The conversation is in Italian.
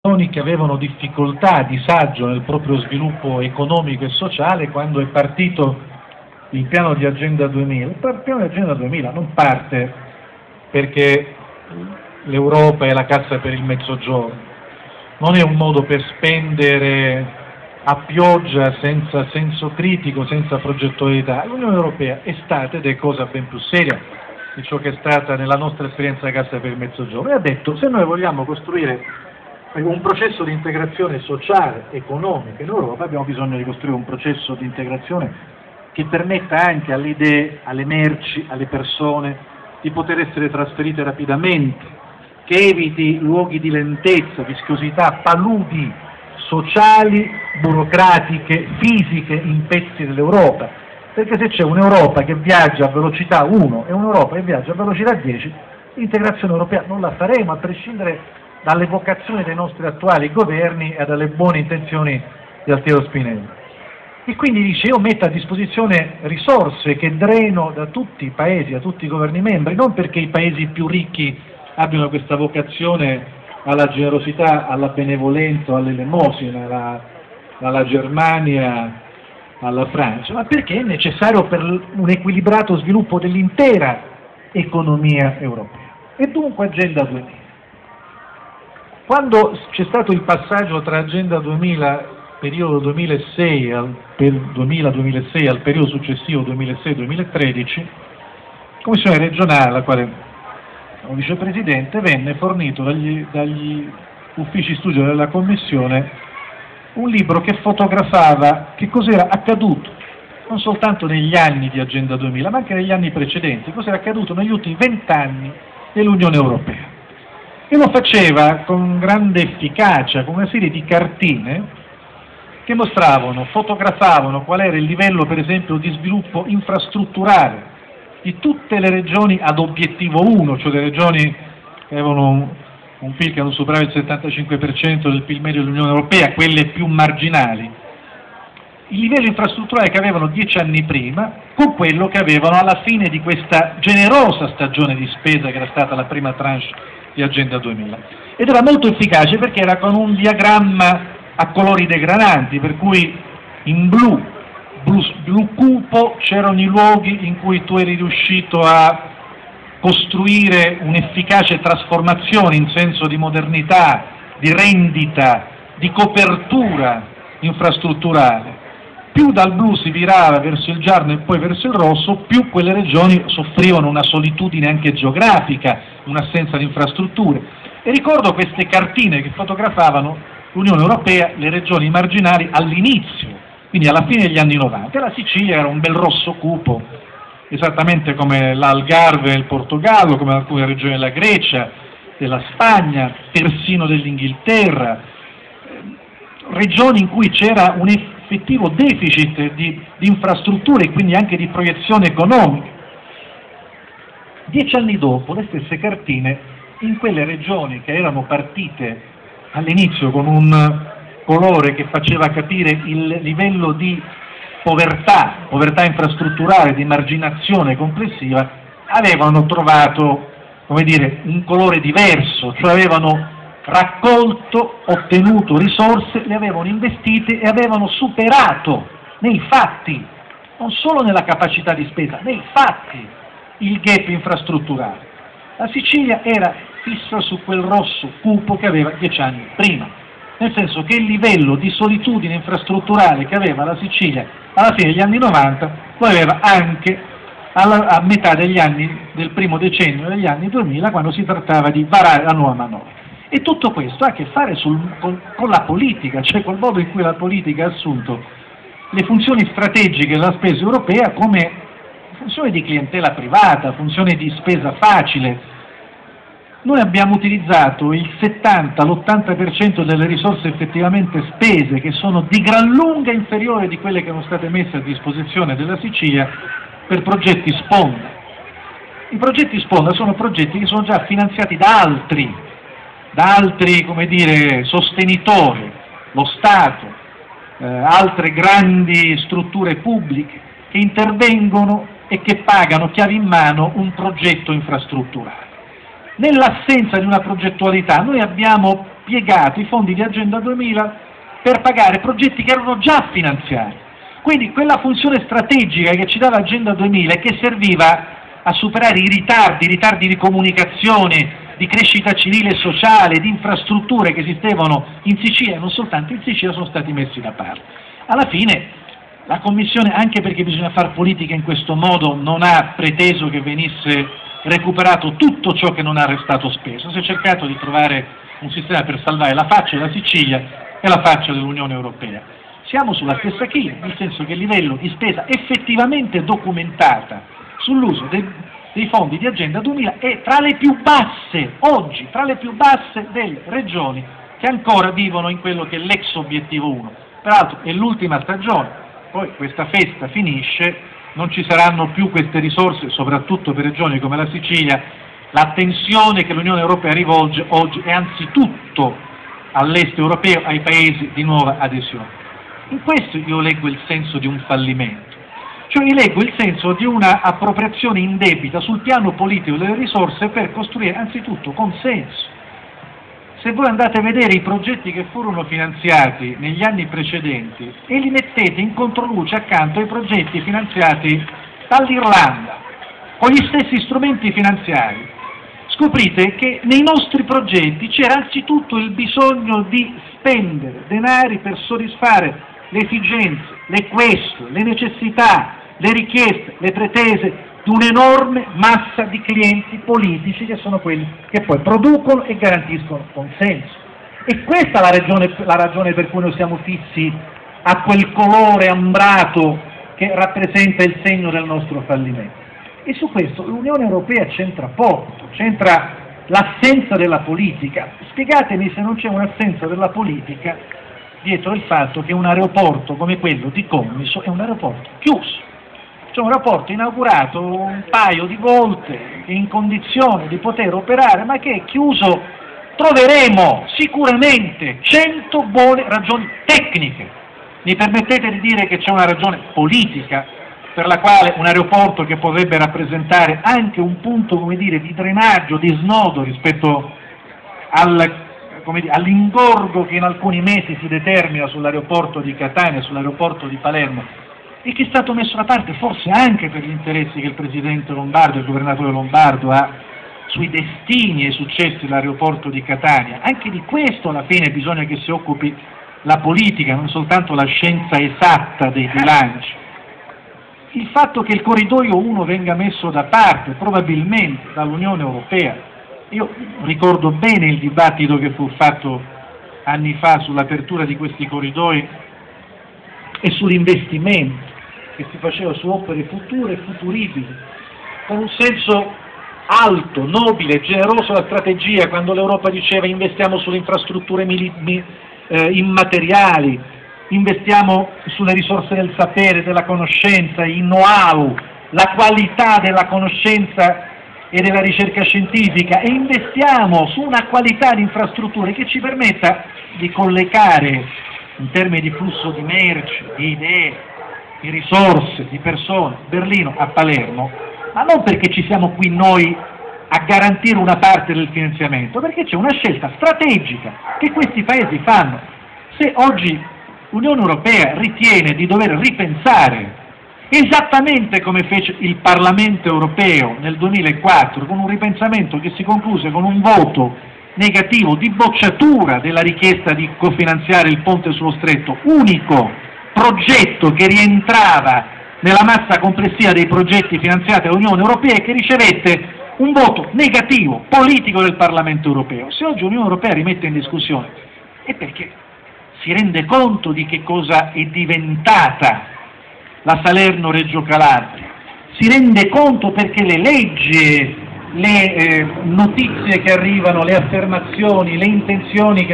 che avevano difficoltà, disagio nel proprio sviluppo economico e sociale quando è partito il piano di Agenda 2000. Il piano di Agenda 2000 non parte perché l'Europa è la cassa per il Mezzogiorno, non è un modo per spendere a pioggia, senza senso critico, senza progettualità. L'Unione Europea è stata ed è cosa ben più seria di ciò che è stata nella nostra esperienza cassa per il Mezzogiorno, e ha detto: se noi vogliamo costruire un processo di integrazione sociale, economica in Europa, abbiamo bisogno di costruire un processo di integrazione che permetta anche alle idee, alle merci, alle persone di poter essere trasferite rapidamente, che eviti luoghi di lentezza, viscosità, paludi sociali, burocratiche, fisiche in pezzi dell'Europa. Perché se c'è un'Europa che viaggia a velocità 1 e un'Europa che viaggia a velocità 10, l'integrazione europea non la faremo, a prescindere dalle vocazioni dei nostri attuali governi e dalle buone intenzioni di Altiero Spinelli. E quindi dice: io metto a disposizione risorse che dreno da tutti i paesi, da tutti i governi membri, non perché i paesi più ricchi abbiano questa vocazione alla generosità, alla benevolenza, all'elemosina, alla Germania, alla Francia, ma perché è necessario per un equilibrato sviluppo dell'intera economia europea. E dunque Agenda 2000. Quando c'è stato il passaggio tra Agenda 2000, periodo 2006 al periodo successivo 2006-2013, la Commissione regionale, la quale sono vicepresidente, venne fornito dagli uffici studio della Commissione un libro che fotografava che cos'era accaduto non soltanto negli anni di Agenda 2000, ma anche negli anni precedenti, cos'era accaduto negli ultimi 20 anni dell'Unione Europea. E lo faceva con grande efficacia, con una serie di cartine che mostravano, fotografavano qual era il livello, per esempio, di sviluppo infrastrutturale di tutte le regioni ad obiettivo 1, cioè le regioni che avevano un PIL che non superava il 75% del PIL medio dell'Unione Europea, quelle più marginali, il livello infrastrutturale che avevano 10 anni prima con quello che avevano alla fine di questa generosa stagione di spesa che era stata la prima tranche di Agenda 2000, ed era molto efficace perché era con un diagramma a colori degrananti, per cui in blu cupo c'erano i luoghi in cui tu eri riuscito a costruire un'efficace trasformazione in senso di modernità, di rendita, di copertura infrastrutturale. Più dal blu si virava verso il giallo e poi verso il rosso, più quelle regioni soffrivano una solitudine anche geografica, un'assenza di infrastrutture. E ricordo queste cartine che fotografavano l'Unione Europea, le regioni marginali all'inizio, quindi alla fine degli anni 90. E la Sicilia era un bel rosso cupo, esattamente come l'Algarve nel Portogallo, come alcune regioni della Grecia, della Spagna, persino dell'Inghilterra, regioni in cui c'era un effettivo deficit di infrastrutture e quindi anche di proiezione economica. 10 anni dopo, le stesse cartine, in quelle regioni che erano partite all'inizio con un colore che faceva capire il livello di povertà infrastrutturale, di marginazione complessiva, avevano trovato, come dire, un colore diverso, cioè avevano raccolto, ottenuto risorse, le avevano investite e avevano superato nei fatti, non solo nella capacità di spesa, nei fatti, il gap infrastrutturale. La Sicilia era fissa su quel rosso cupo che aveva 10 anni prima, nel senso che il livello di solitudine infrastrutturale che aveva la Sicilia alla fine degli anni 90 lo aveva anche a metà degli anni del primo decennio degli anni 2000, quando si trattava di varare la nuova manovra. E tutto questo ha a che fare con la politica, cioè col modo in cui la politica ha assunto le funzioni strategiche della spesa europea come funzione di clientela privata, funzione di spesa facile. Noi abbiamo utilizzato il 70, l'80% delle risorse effettivamente spese, che sono di gran lunga inferiori di quelle che erano state messe a disposizione della Sicilia, per progetti sponda. I progetti sponda sono progetti che sono già finanziati da altri, come dire, sostenitori, lo Stato, altre grandi strutture pubbliche che intervengono e che pagano chiavi in mano un progetto infrastrutturale. Nell'assenza di una progettualità noi abbiamo spiegato i fondi di Agenda 2000 per pagare progetti che erano già finanziati. Quindi quella funzione strategica che ci dava Agenda 2000 e che serviva a superare i ritardi di comunicazione, di crescita civile e sociale, di infrastrutture che esistevano in Sicilia e non soltanto in Sicilia, sono stati messi da parte. Alla fine la Commissione, anche perché bisogna fare politica in questo modo, non ha preteso che venisse recuperato tutto ciò che non ha restato speso, si è cercato di trovare un sistema per salvare la faccia della Sicilia e la faccia dell'Unione Europea. Siamo sulla stessa china, nel senso che il livello di spesa effettivamente documentata sull'uso dei fondi di Agenda 2000 è tra le più basse, oggi, tra le più basse delle regioni che ancora vivono in quello che è l'ex obiettivo 1. Peraltro è l'ultima stagione, poi questa festa finisce, non ci saranno più queste risorse, soprattutto per regioni come la Sicilia. L'attenzione che l'Unione Europea rivolge oggi è anzitutto all'est europeo, ai paesi di nuova adesione. In questo io leggo il senso di un fallimento, cioè io leggo il senso di una appropriazione indebita sul piano politico delle risorse per costruire anzitutto consenso. Se voi andate a vedere i progetti che furono finanziati negli anni precedenti e li mettete in controluce accanto ai progetti finanziati dall'Irlanda, con gli stessi strumenti finanziari, scoprite che nei nostri progetti c'era anzitutto il bisogno di spendere denari per soddisfare le esigenze, le queste, le necessità, le richieste, le pretese di un'enorme massa di clienti politici che sono quelli che poi producono e garantiscono consenso. E questa è la ragione per cui noi siamo fissi a quel colore ambrato che rappresenta il segno del nostro fallimento. E su questo l'Unione Europea c'entra poco, c'entra l'assenza della politica. Spiegatemi se non c'è un'assenza della politica dietro il fatto che un aeroporto come quello di Commisso è un aeroporto chiuso. C'è un aeroporto inaugurato un paio di volte, in condizione di poter operare, ma che è chiuso. Troveremo sicuramente 100 buone ragioni tecniche. Mi permettete di dire che c'è una ragione politica per la quale un aeroporto che potrebbe rappresentare anche un punto, come dire, di drenaggio, di snodo rispetto all'ingorgo che in alcuni mesi si determina sull'aeroporto di Catania, sull'aeroporto di Palermo, e che è stato messo da parte forse anche per gli interessi che il presidente Lombardo, il governatore Lombardo ha sui destini e i successi dell'aeroporto di Catania. Anche di questo alla fine bisogna che si occupi la politica, non soltanto la scienza esatta dei bilanci. Il fatto che il corridoio 1 venga messo da parte probabilmente dall'Unione Europea, io ricordo bene il dibattito che fu fatto anni fa sull'apertura di questi corridoi e sull'investimento che si faceva su opere future e futuribili, con un senso alto, nobile, generoso della strategia, quando l'Europa diceva investiamo sulle infrastrutture immateriali, investiamo sulle risorse del sapere, della conoscenza, il know-how, la qualità della conoscenza e della ricerca scientifica, e investiamo su una qualità di infrastrutture che ci permetta di collegare in termini di flusso di merci, di idee, di risorse, di persone, Berlino a Palermo, ma non perché ci siamo qui noi a garantire una parte del finanziamento, perché c'è una scelta strategica che questi paesi fanno. Se oggi l'Unione Europea ritiene di dover ripensare, esattamente come fece il Parlamento Europeo nel 2004, con un ripensamento che si concluse con un voto negativo di bocciatura della richiesta di cofinanziare il ponte sullo stretto, unico progetto che rientrava nella massa complessiva dei progetti finanziati dall'Unione Europea e che ricevette un voto negativo politico del Parlamento Europeo. Se oggi l'Unione Europea rimette in discussione è perché si rende conto di che cosa è diventata la Salerno-Reggio Calabria, si rende conto perché le leggi, le notizie che arrivano, le affermazioni, le intenzioni che